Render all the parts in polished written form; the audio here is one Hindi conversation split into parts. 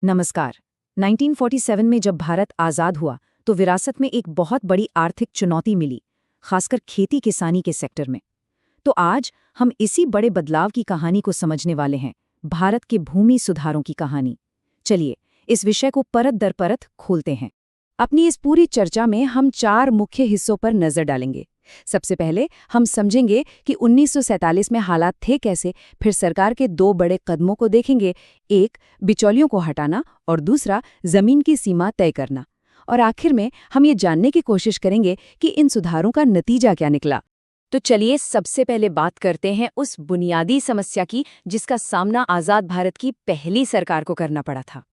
नमस्कार। 1947 में जब भारत आज़ाद हुआ तो विरासत में एक बहुत बड़ी आर्थिक चुनौती मिली, खासकर खेती किसानी के सेक्टर में। तो आज हम इसी बड़े बदलाव की कहानी को समझने वाले हैं, भारत के भूमि सुधारों की कहानी। चलिए इस विषय को परत दर परत खोलते हैं। अपनी इस पूरी चर्चा में हम 4 मुख्य हिस्सों पर नजर डालेंगे। सबसे पहले हम समझेंगे कि 1947 में हालात थे कैसे, फिर सरकार के 2 बड़े कदमों को देखेंगे, एक बिचौलियों को हटाना और दूसरा जमीन की सीमा तय करना। और आखिर में हम ये जानने की कोशिश करेंगे कि इन सुधारों का नतीजा क्या निकला। तो चलिए सबसे पहले बात करते हैं उस बुनियादी समस्या की जिसका सामना आज़ाद भारत की पहली सरकार को करना पड़ा था।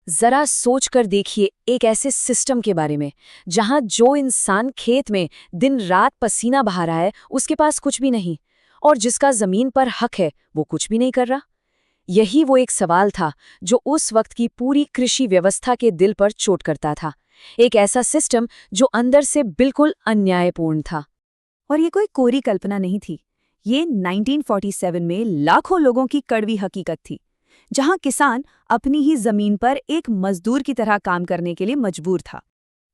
जरा सोच कर देखिए एक ऐसे सिस्टम के बारे में जहां जो इंसान खेत में दिन रात पसीना बहा रहा है उसके पास कुछ भी नहीं, और जिसका जमीन पर हक है वो कुछ भी नहीं कर रहा। यही वो एक सवाल था जो उस वक्त की पूरी कृषि व्यवस्था के दिल पर चोट करता था। एक ऐसा सिस्टम जो अंदर से बिल्कुल अन्यायपूर्ण था। और ये कोई कोरी कल्पना नहीं थी, ये 1947 में लाखों लोगों की कड़वी हकीकत थी, जहां किसान अपनी ही जमीन पर एक मजदूर की तरह काम करने के लिए मजबूर था।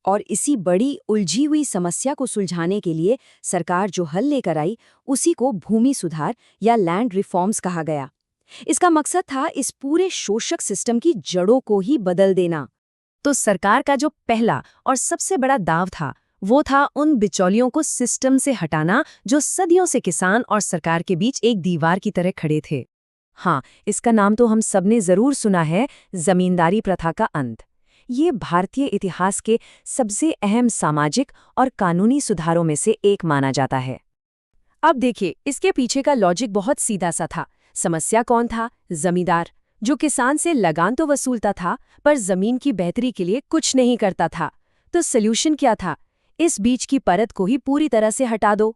और इसी बड़ी उलझी हुई समस्या को सुलझाने के लिए सरकार जो हल लेकर आई उसी को भूमि सुधार या लैंड रिफॉर्म्स कहा गया। इसका मकसद था इस पूरे शोषक सिस्टम की जड़ों को ही बदल देना। तो सरकार का जो पहला और सबसे बड़ा दाव था वो था उन बिचौलियों को सिस्टम से हटाना जो सदियों से किसान और सरकार के बीच एक दीवार की तरह खड़े थे। हाँ, इसका नाम तो हम सबने जरूर सुना है, जमींदारी प्रथा का अंत। ये भारतीय इतिहास के सबसे अहम सामाजिक और कानूनी सुधारों में से एक माना जाता है। अब देखिए, इसके पीछे का लॉजिक बहुत सीधा सा था। समस्या कौन था? जमींदार, जो किसान से लगान तो वसूलता था पर जमीन की बेहतरी के लिए कुछ नहीं करता था। तो सल्यूशन क्या था? इस बीच की परत को ही पूरी तरह से हटा दो।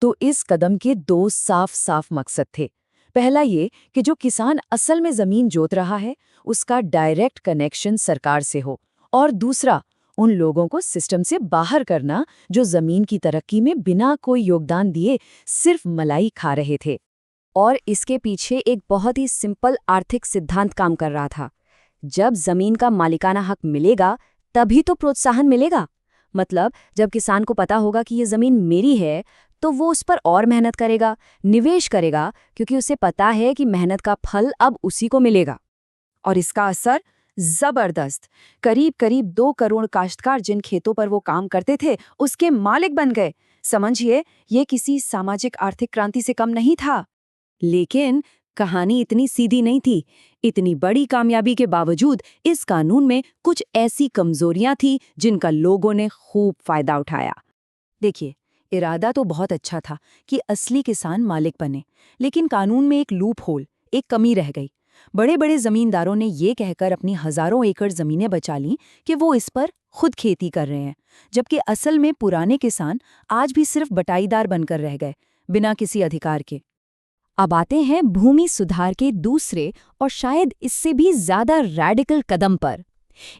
तो इस कदम के 2 साफ साफ मकसद थे। पहला ये कि जो किसान असल में जमीन जोत रहा है उसका डायरेक्ट कनेक्शन सरकार से हो, और दूसरा उन लोगों को सिस्टम से बाहर करना जो जमीन की तरक्की में बिना कोई योगदान दिए सिर्फ मलाई खा रहे थे। और इसके पीछे एक बहुत ही सिंपल आर्थिक सिद्धांत काम कर रहा था। जब जमीन का मालिकाना हक मिलेगा तभी तो प्रोत्साहन मिलेगा। मतलब जब किसान को पता होगा कि ये जमीन मेरी है तो वो उस पर और मेहनत करेगा, निवेश करेगा, क्योंकि उसे पता है कि मेहनत का फल अब उसी को मिलेगा। और इसका असर जबरदस्त। करीब करीब 2 करोड़ काश्तकार जिन खेतों पर वो काम करते थे उसके मालिक बन गए। समझिए, ये किसी सामाजिक आर्थिक क्रांति से कम नहीं था। लेकिन कहानी इतनी सीधी नहीं थी। इतनी बड़ी कामयाबी के बावजूद इस कानून में कुछ ऐसी कमजोरियां थी जिनका लोगों ने खूब फायदा उठाया। देखिए, इरादा तो बहुत अच्छा था कि असली किसान मालिक बने, लेकिन कानून में एक लूप होल, एक कमी रह गई। बड़े बड़े जमींदारों ने ये कहकर अपनी हजारों एकड़ जमीनें बचा लीं कि वो इस पर खुद खेती कर रहे हैं, जबकि असल में पुराने किसान आज भी सिर्फ बटाईदार बनकर रह गए, बिना किसी अधिकार के। अब आते हैं भूमि सुधार के दूसरे और शायद इससे भी ज्यादा रैडिकल कदम पर।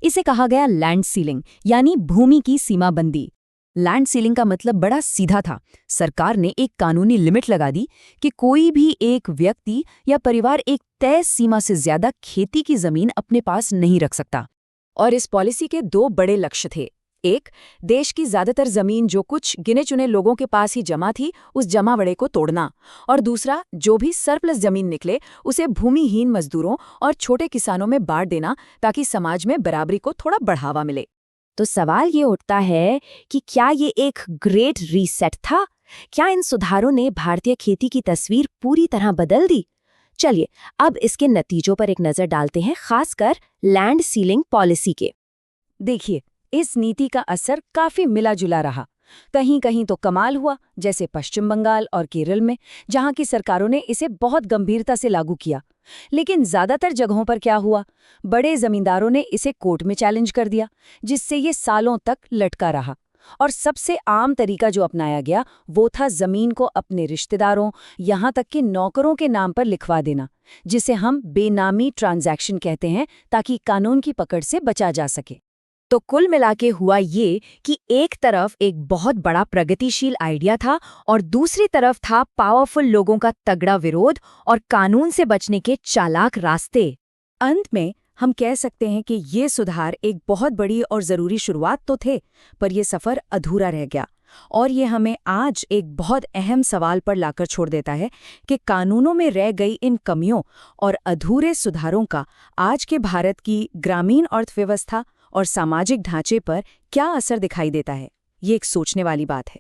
इसे कहा गया लैंड सीलिंग, यानी भूमि की सीमाबंदी। लैंड सीलिंग का मतलब बड़ा सीधा था। सरकार ने एक कानूनी लिमिट लगा दी कि कोई भी एक व्यक्ति या परिवार एक तय सीमा से ज्यादा खेती की जमीन अपने पास नहीं रख सकता। और इस पॉलिसी के 2 बड़े लक्ष्य थे। एक, देश की ज्यादातर जमीन जो कुछ गिने चुने लोगों के पास ही जमा थी उस जमावड़े को तोड़ना, और दूसरा, जो भी सरप्लस जमीन निकले उसे भूमिहीन मजदूरों और छोटे किसानों में बांट देना ताकि समाज में बराबरी को थोड़ा बढ़ावा मिले। तो सवाल ये उठता है कि क्या ये एक ग्रेट रीसेट था? क्या इन सुधारों ने भारतीय खेती की तस्वीर पूरी तरह बदल दी? चलिए अब इसके नतीजों पर एक नजर डालते हैं, खासकर लैंड सीलिंग पॉलिसी के। देखिए, इस नीति का असर काफी मिला जुला रहा। कहीं कहीं तो कमाल हुआ, जैसे पश्चिम बंगाल और केरल में, जहां की सरकारों ने इसे बहुत गंभीरता से लागू किया। लेकिन ज्यादातर जगहों पर क्या हुआ? बड़े जमींदारों ने इसे कोर्ट में चैलेंज कर दिया, जिससे ये सालों तक लटका रहा। और सबसे आम तरीका जो अपनाया गया वो था जमीन को अपने रिश्तेदारों, यहाँ तक कि नौकरों के नाम पर लिखवा देना, जिसे हम बेनामी ट्रांजैक्शन कहते हैं, ताकि कानून की पकड़ से बचा जा सके। तो कुल मिलाके हुआ ये कि एक तरफ एक बहुत बड़ा प्रगतिशील आइडिया था और दूसरी तरफ था पावरफुल लोगों का तगड़ा विरोध और कानून से बचने के चालाक रास्ते। अंत में हम कह सकते हैं कि ये सुधार एक बहुत बड़ी और ज़रूरी शुरुआत तो थे, पर यह सफ़र अधूरा रह गया। और ये हमें आज एक बहुत अहम सवाल पर लाकर छोड़ देता है कि कानूनों में रह गई इन कमियों और अधूरे सुधारों का आज के भारत की ग्रामीण अर्थव्यवस्था और सामाजिक ढांचे पर क्या असर दिखाई देता है। ये एक सोचने वाली बात है।